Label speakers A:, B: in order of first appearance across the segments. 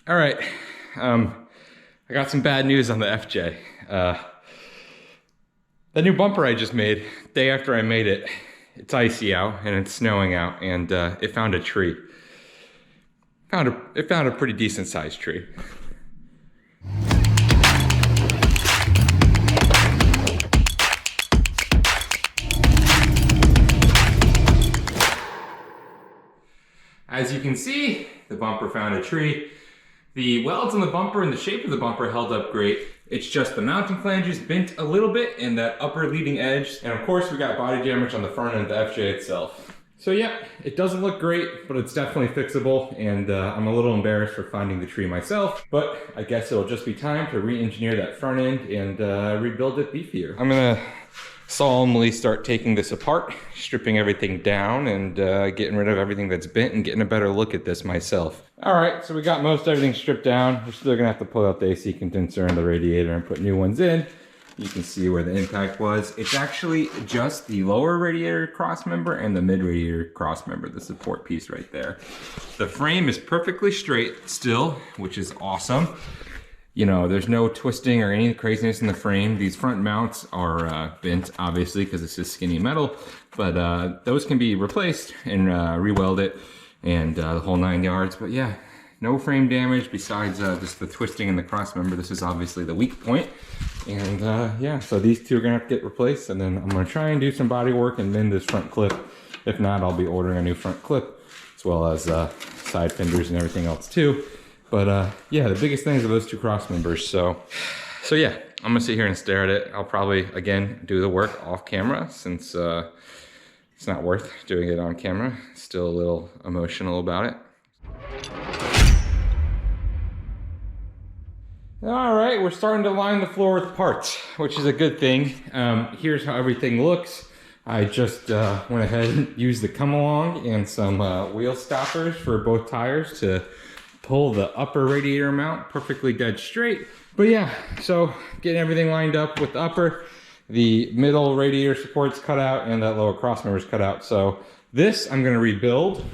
A: All right, I got some bad news on the FJ. The new bumper I just made, day after I made it, it's icy out and it's snowing out, and it found a tree. It found a pretty decent sized tree. As you can see, the bumper found a tree. The welds on the bumper and the shape of the bumper held up great. It's just the mounting flanges bent a little bit and that upper leading edge. And of course we got body damage on the front end of the FJ itself. So yeah, it doesn't look great, but it's definitely fixable. And I'm a little embarrassed for finding the tree myself, but I guess it'll just be time to re-engineer that front end and rebuild it beefier. I'm gonna solemnly start taking this apart, stripping everything down and getting rid of everything that's bent and getting a better look at this myself. All right, so we got most everything stripped down. We're still gonna have to pull out the AC condenser and the radiator and put new ones in. You can see where the impact was. It's actually just the lower radiator cross member and the mid radiator cross member, the support piece right there. The frame is perfectly straight still, which is awesome. You know, there's no twisting or any craziness in the frame. These front mounts are bent, obviously, because this is skinny metal, but those can be replaced and re-weld it and the whole 9 yards. But yeah, no frame damage besides just the twisting in the cross member. This is obviously the weak point. And yeah, so these two are gonna have to get replaced, and then I'm gonna try and do some body work and mend this front clip. If not, I'll be ordering a new front clip, as well as side fenders and everything else too. But yeah, the biggest things are those two cross members. So yeah, I'm gonna sit here and stare at it. I'll probably, again, do the work off camera since it's not worth doing it on camera. Still a little emotional about it. All right, we're starting to line the floor with parts, which is a good thing. Here's how everything looks. I just went ahead and used the come along and some wheel stoppers for both tires to pull the upper radiator mount perfectly dead straight. But yeah, so getting everything lined up with the upper, the middle radiator support's cut out, and that lower cross member's cut out. So this I'm gonna rebuild.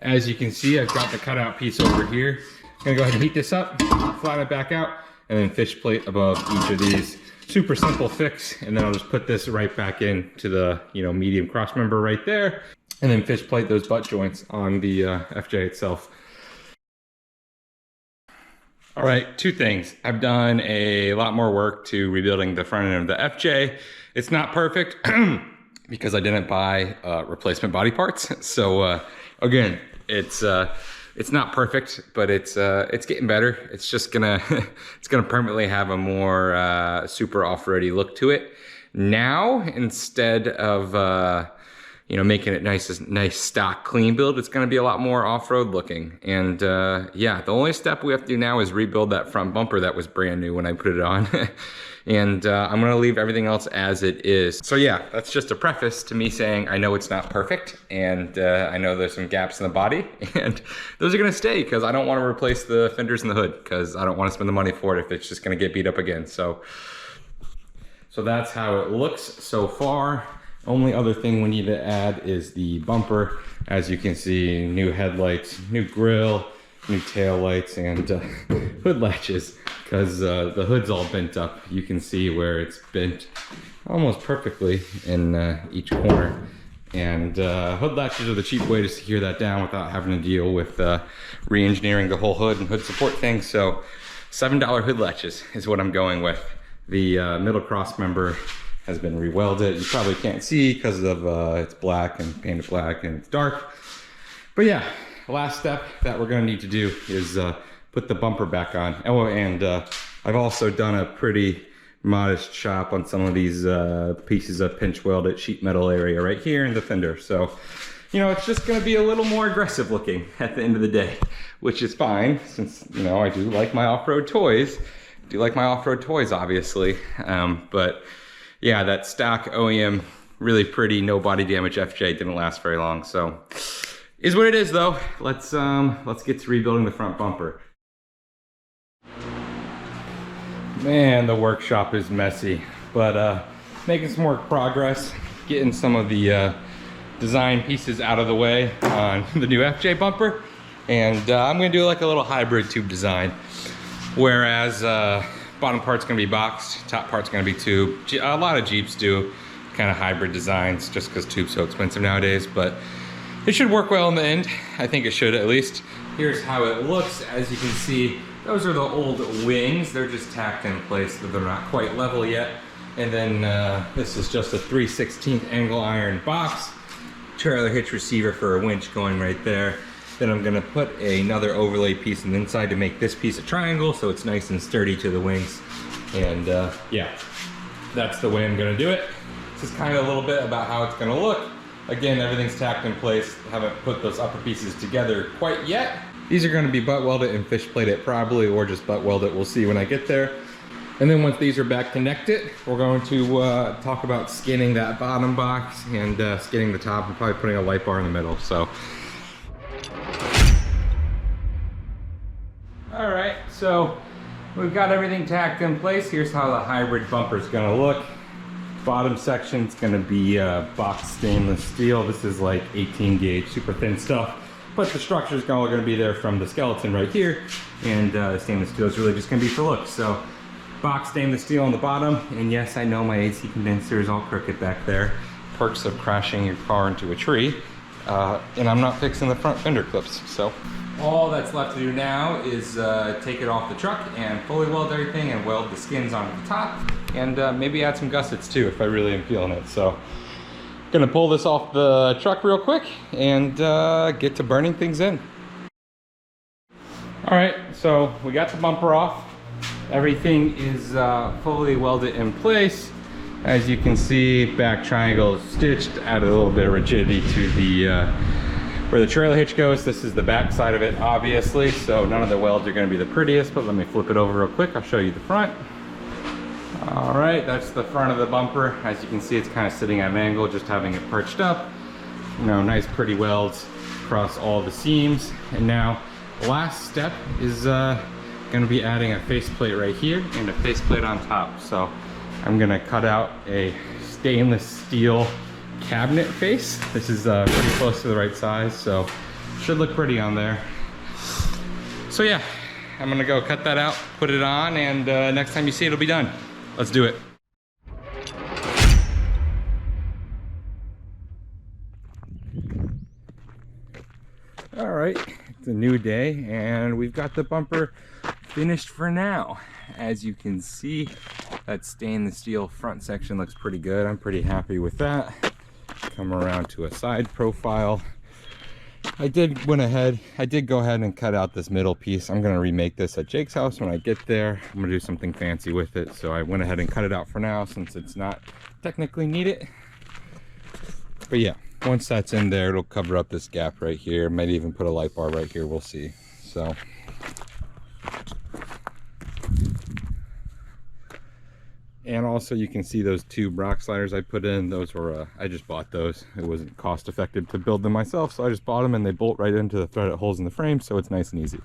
A: As you can see, I've got the cutout piece over here. I'm gonna go ahead and heat this up, flatten it back out, and then fish plate above each of these. Super simple fix, and then I'll just put this right back into the medium cross member right there, and then fish plate those butt joints on the FJ itself. All right, two things. I've done a lot more work to rebuilding the front end of the FJ. It's not perfect because I didn't buy replacement body parts. So again, it's not perfect, but it's getting better. It's just gonna it's gonna permanently have a more super off-roady look to it now, instead of making it nice stock clean build. It's gonna be a lot more off-road looking. And yeah, the only step we have to do now is rebuild that front bumper that was brand new when I put it on. And I'm gonna leave everything else as it is. So yeah, that's just a preface to me saying I know it's not perfect, and I know there's some gaps in the body, and those are gonna stay because I don't wanna replace the fenders in the hood because I don't wanna spend the money for it if it's just gonna get beat up again. So that's how it looks so far. Only other thing we need to add is the bumper. As you can see, new headlights, new grille, new tail lights, and hood latches, because the hood's all bent up. You can see where it's bent almost perfectly in each corner. And hood latches are the cheap way to secure that down without having to deal with re-engineering the whole hood and hood support thing. So $7 hood latches is what I'm going with. The middle cross member has been re-welded. You probably can't see because of it's black and painted black and it's dark. But yeah, the last step that we're gonna need to do is put the bumper back on. Oh, and I've also done a pretty modest chop on some of these pieces of pinch welded sheet metal area right here in the fender. So, it's just gonna be a little more aggressive looking at the end of the day, which is fine since, I do like my off-road toys. I do like my off-road toys, obviously. But yeah, that stock OEM, really pretty, no body damage FJ didn't last very long. So, is what it is though. Let's get to rebuilding the front bumper. Man, the workshop is messy, but making some more progress, getting some of the design pieces out of the way on the new FJ bumper. And I'm gonna do like a little hybrid tube design, whereas bottom part's gonna be boxed, top part's gonna be tube. A lot of Jeeps do kind of hybrid designs just because tube's so expensive nowadays, but it should work well in the end. I think it should, at least. Here's how it looks. As you can see, those are the old wings. They're just tacked in place, but they're not quite level yet. And then this is just a 3/16 angle iron box. Trailer hitch receiver for a winch going right there. Then I'm gonna put another overlay piece on the inside to make this piece a triangle so it's nice and sturdy to the wings. And yeah, that's the way I'm gonna do it. This is kind of a little bit about how it's gonna look. Again, everything's tacked in place. Haven't put those upper pieces together quite yet. These are gonna be butt welded and fish plated probably, or just butt welded. We'll see when I get there. And then once these are back connected, we're going to talk about skinning that bottom box and skinning the top and probably putting a light bar in the middle, so. All right, so we've got everything tacked in place. Here's how the hybrid bumper is gonna look. Bottom section's gonna be boxed stainless steel. This is like 18 gauge, super thin stuff. But the structure's all gonna be there from the skeleton right here. And the stainless steel is really just gonna be for looks. So box stainless steel on the bottom. And yes, I know my AC condenser is all crooked back there. Perks of crashing your car into a tree. And I'm not fixing the front fender clips, so. All that's left to do now is take it off the truck and fully weld everything and weld the skins onto the top. And maybe add some gussets too if I really am feeling it. So, gonna pull this off the truck real quick and get to burning things in. All right, so we got the bumper off. Everything is fully welded in place. As you can see, back triangle is stitched, added a little bit of rigidity to the where the trailer hitch goes. This is the back side of it, obviously, so none of the welds are gonna be the prettiest, but let me flip it over real quick. I'll show you the front. All right, that's the front of the bumper. As you can see, it's kind of sitting at an angle, just having it perched up. You know, nice pretty welds across all the seams. And now, the last step is gonna be adding a faceplate right here and a faceplate on top. So I'm gonna cut out a stainless steel cabinet face. This is pretty close to the right size, so should look pretty on there. So yeah, I'm gonna go cut that out, put it on, and next time you see it, it'll be done. Let's do it. All right, it's a new day, and we've got the bumper finished for now. As you can see, that stainless steel front section looks pretty good. I'm pretty happy with that. Come around to a side profile. I did go ahead and cut out this middle piece. I'm gonna remake this at Jake's house when I get there. I'm gonna do something fancy with it, so I went ahead and cut it out for now since it's not technically needed. But yeah, once that's in there, it'll cover up this gap right here. Might even put a light bar right here, we'll see. So and also you can see those two rock sliders I put in. Those were, I just bought those. It wasn't cost effective to build them myself, so I just bought them and they bolt right into the threaded holes in the frame, so it's nice and easy.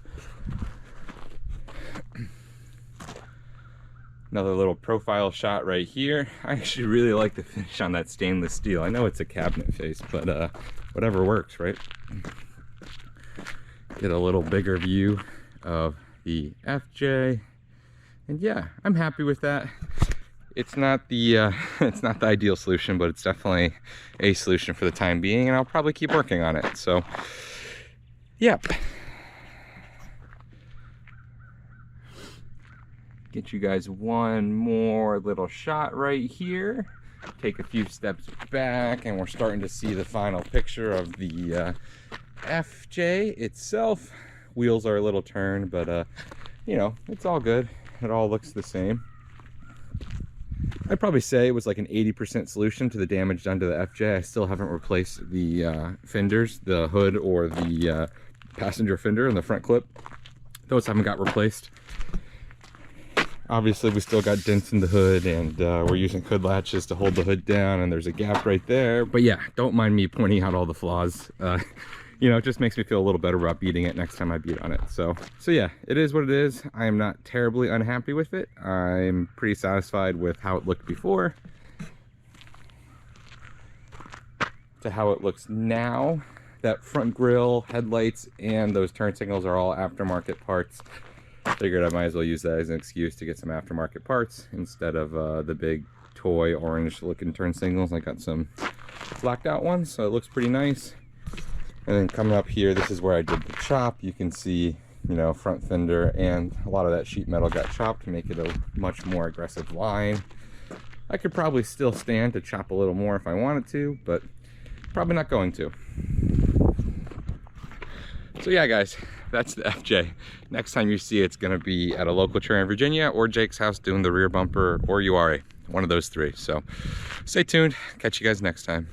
A: Another little profile shot right here. I actually really like the finish on that stainless steel. I know it's a cabinet face, but whatever works, right? Get a little bigger view of the FJ. And yeah, I'm happy with that. It's not the it's not the ideal solution, but it's definitely a solution for the time being, and I'll probably keep working on it. So, yep. Get you guys one more little shot right here. Take a few steps back, and we're starting to see the final picture of the FJ itself. Wheels are a little turned, but you know, it's all good. It all looks the same. I'd probably say it was like an 80% solution to the damage done to the FJ. I still haven't replaced the fenders, the hood or the passenger fender and the front clip. Those haven't got replaced. Obviously, we still got dents in the hood, and we're using hood latches to hold the hood down, and there's a gap right there. But yeah, don't mind me pointing out all the flaws. You know, it just makes me feel a little better about beating it next time I beat on it. So yeah, it is what it is. I am not terribly unhappy with it. I'm pretty satisfied with how it looked before to how it looks now. That front grille, headlights, and those turn signals are all aftermarket parts. Figured I might as well use that as an excuse to get some aftermarket parts instead of the big toy orange looking turn signals. I got some blacked out ones, so it looks pretty nice. And then coming up here, this is where I did the chop. You can see, you know, front fender, and a lot of that sheet metal got chopped to make it a much more aggressive line. I could probably still stand to chop a little more if I wanted to, but probably not going to. So yeah, guys, that's the FJ. Next time you see it, it's gonna be at a local trainer in Virginia or Jake's house doing the rear bumper or URA, one of those three. So stay tuned, catch you guys next time.